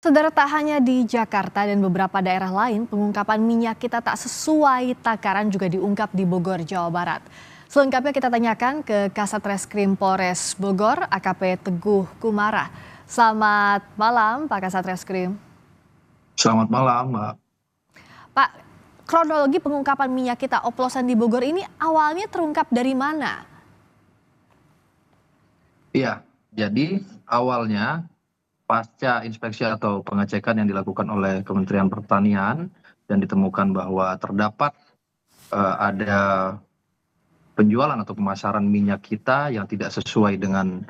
Saudara, tak hanya di Jakarta dan beberapa daerah lain, pengungkapan minyak kita tak sesuai takaran juga diungkap di Bogor, Jawa Barat. Selengkapnya kita tanyakan ke Kasat Reskrim Polres Bogor, AKP Teguh Kumara. Selamat malam, Pak Kasat Reskrim. Selamat malam, Mbak. Pak, kronologi pengungkapan minyak kita oplosan di Bogor ini awalnya terungkap dari mana? Iya, jadi awalnya pasca inspeksi atau pengecekan yang dilakukan oleh Kementerian Pertanian dan ditemukan bahwa terdapat ada penjualan atau pemasaran minyak kita yang tidak sesuai dengan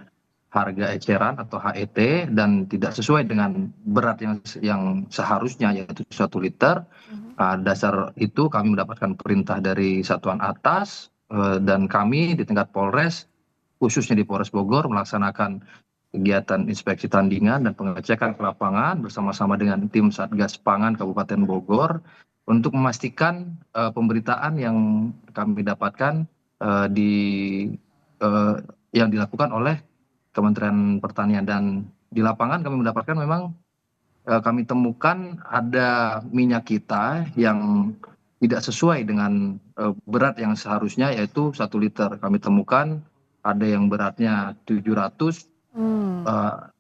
harga eceran atau HET dan tidak sesuai dengan berat yang seharusnya, yaitu 1 liter. Dasar itu kami mendapatkan perintah dari satuan atas dan kami di tingkat Polres, khususnya di Polres Bogor, melaksanakan kegiatan inspeksi tandingan dan pengecekan ke lapangan bersama-sama dengan tim Satgas Pangan Kabupaten Bogor untuk memastikan pemberitaan yang kami dapatkan di yang dilakukan oleh Kementerian Pertanian. Dan di lapangan kami mendapatkan memang kami temukan ada minyak kita yang tidak sesuai dengan berat yang seharusnya, yaitu 1 liter. Kami temukan ada yang beratnya 700,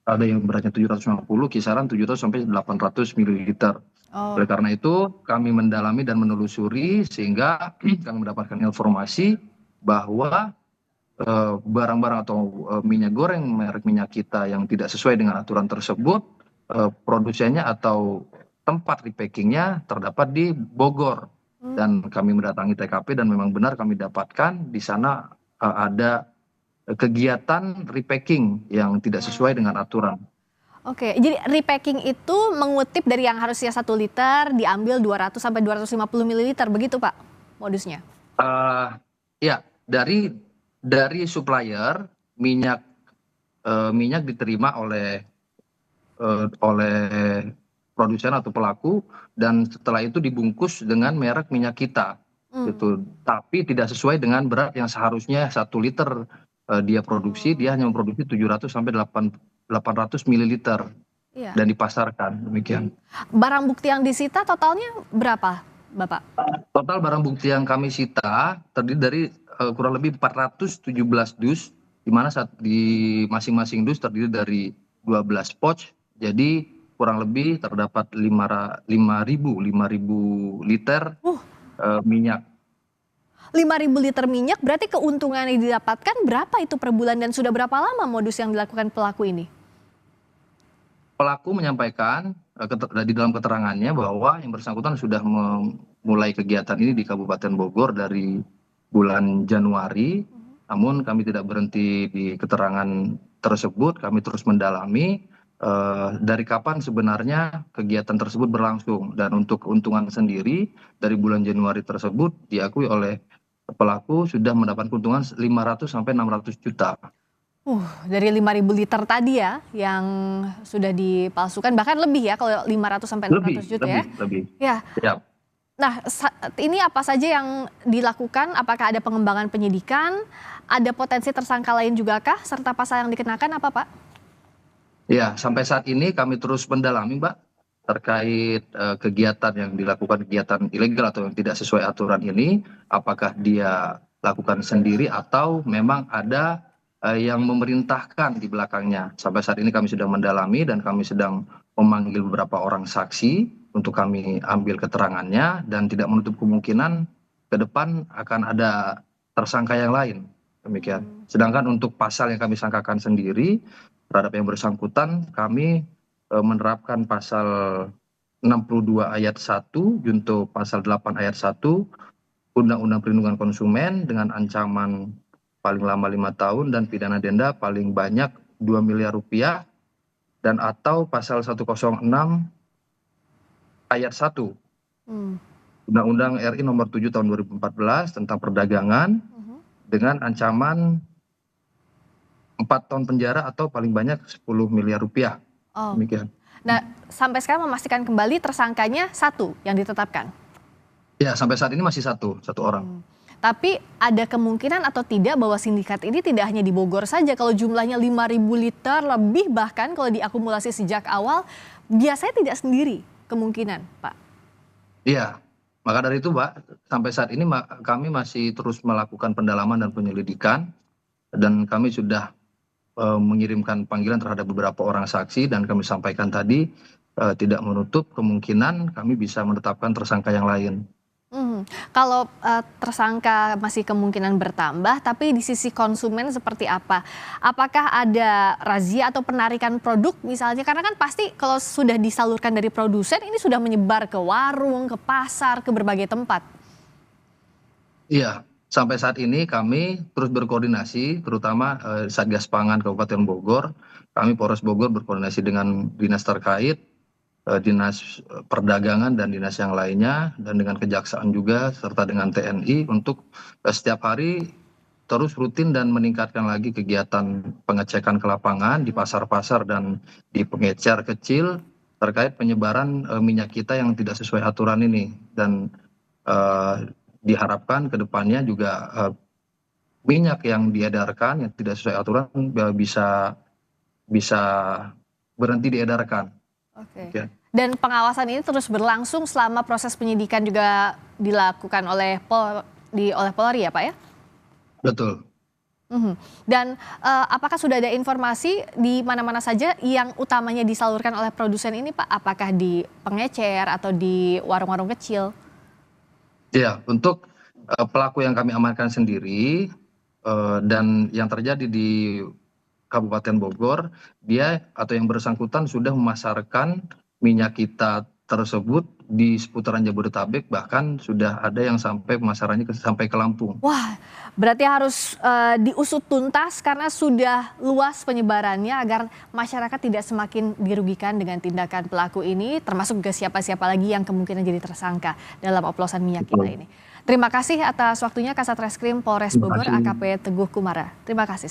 ada yang beratnya 750, kisaran 700 sampai 800 mililiter. Oh, Oleh karena itu kami mendalami dan menelusuri sehingga kami mendapatkan informasi bahwa barang-barang atau minyak goreng merek minyak kita yang tidak sesuai dengan aturan tersebut, produsennya atau tempat repackingnya terdapat di Bogor. Dan kami mendatangi TKP dan memang benar kami dapatkan di sana ada kegiatan repacking yang tidak sesuai dengan aturan. oke. Jadi repacking itu mengutip dari yang harusnya 1 liter diambil 200 sampai 250 mililiter, begitu Pak modusnya? Ya, dari supplier minyak diterima oleh produsen atau pelaku, dan setelah itu dibungkus dengan merek minyak kita gitu, tapi tidak sesuai dengan berat yang seharusnya 1 liter dia produksi. Dia hanya memproduksi 700 sampai 800 mililiter Iya. dan dipasarkan demikian. Barang bukti yang disita totalnya berapa, Bapak? Total barang bukti yang kami sita terdiri dari kurang lebih 417 dus, di mana di masing-masing dus terdiri dari 12 pouch. Jadi kurang lebih terdapat 5.000 liter Uh, minyak. 5.000 liter minyak, berarti keuntungan yang didapatkan berapa itu per bulan dan sudah berapa lama modus yang dilakukan pelaku ini? Pelaku menyampaikan di dalam keterangannya bahwa yang bersangkutan sudah memulai kegiatan ini di Kabupaten Bogor dari bulan Januari, namun kami tidak berhenti di keterangan tersebut. Kami terus mendalami dari kapan sebenarnya kegiatan tersebut berlangsung, dan untuk keuntungan sendiri dari bulan Januari tersebut diakui oleh pelaku sudah mendapat keuntungan 500 sampai 600 juta. Dari 5.000 liter tadi ya yang sudah dipalsukan, bahkan lebih ya kalau 500 sampai Lebih, 600 juta lebih, ya. lebih. Ya. Ya. Nah, ini apa saja yang dilakukan? Apakah ada pengembangan penyidikan? Ada potensi tersangka lain juga kah? Serta pasal yang dikenakan apa, Pak? Ya, sampai saat ini kami terus mendalami, Mbak, terkait kegiatan yang dilakukan, kegiatan ilegal atau yang tidak sesuai aturan ini, apakah dia lakukan sendiri atau memang ada yang memerintahkan di belakangnya. Sampai saat ini kami sedang mendalami dan kami sedang memanggil beberapa orang saksi untuk kami ambil keterangannya, dan tidak menutup kemungkinan ke depan akan ada tersangka yang lain. Demikian. Sedangkan untuk pasal yang kami sangkakan sendiri terhadap yang bersangkutan, kami menerapkan pasal 62 ayat 1 junto pasal 8 ayat 1 Undang-Undang Perlindungan Konsumen dengan ancaman paling lama 5 tahun dan pidana denda paling banyak 2 miliar rupiah, dan atau pasal 106 ayat 1 Undang-Undang RI nomor 7 tahun 2014 tentang perdagangan dengan ancaman 4 tahun penjara atau paling banyak 10 miliar rupiah. Oh. Demikian. Nah, sampai sekarang memastikan kembali tersangkanya 1 yang ditetapkan. Ya, sampai saat ini masih satu orang. Tapi ada kemungkinan atau tidak bahwa sindikat ini tidak hanya di Bogor saja? Kalau jumlahnya 5.000 liter lebih, bahkan kalau diakumulasi sejak awal, biasanya tidak sendiri kemungkinan, Pak. Iya, maka dari itu Mbak, sampai saat ini kami masih terus melakukan pendalaman dan penyelidikan, dan kami sudah mengirimkan panggilan terhadap beberapa orang saksi, dan kami sampaikan tadi tidak menutup kemungkinan kami bisa menetapkan tersangka yang lain. Kalau tersangka masih kemungkinan bertambah, tapi di sisi konsumen seperti apa? Apakah ada razia atau penarikan produk misalnya? Karena kan pasti kalau sudah disalurkan dari produsen ini sudah menyebar ke warung, ke pasar, ke berbagai tempat. Iya, sampai saat ini kami terus berkoordinasi, terutama Satgas Pangan Kabupaten Bogor. Kami Polres Bogor berkoordinasi dengan dinas terkait, dinas perdagangan dan dinas yang lainnya, dan dengan kejaksaan juga, serta dengan TNI untuk setiap hari terus rutin dan meningkatkan lagi kegiatan pengecekan ke lapangan di pasar-pasar dan di pengecer kecil terkait penyebaran minyak kita yang tidak sesuai aturan ini. Dan diharapkan ke depannya juga minyak yang diedarkan yang tidak sesuai aturan bisa berhenti diedarkan. Oke. Ya. Dan pengawasan ini terus berlangsung selama proses penyidikan juga dilakukan oleh Polri ya Pak ya? Betul. Dan apakah sudah ada informasi di mana-mana saja yang utamanya disalurkan oleh produsen ini Pak? Apakah di pengecer atau di warung-warung kecil? Ya, untuk pelaku yang kami amankan sendiri dan yang terjadi di Kabupaten Bogor, dia atau yang bersangkutan sudah memasarkan minyak kita tersebut di seputaran Jabodetabek, bahkan sudah ada yang sampai pemasarannya sampai ke Lampung. Wah, berarti harus diusut tuntas karena sudah luas penyebarannya agar masyarakat tidak semakin dirugikan dengan tindakan pelaku ini, termasuk juga siapa-siapa lagi yang kemungkinan jadi tersangka dalam oplosan minyak kita ini. Terima kasih atas waktunya Kasat Reskrim Polres Bogor AKP Teguh Kumara. Terima kasih.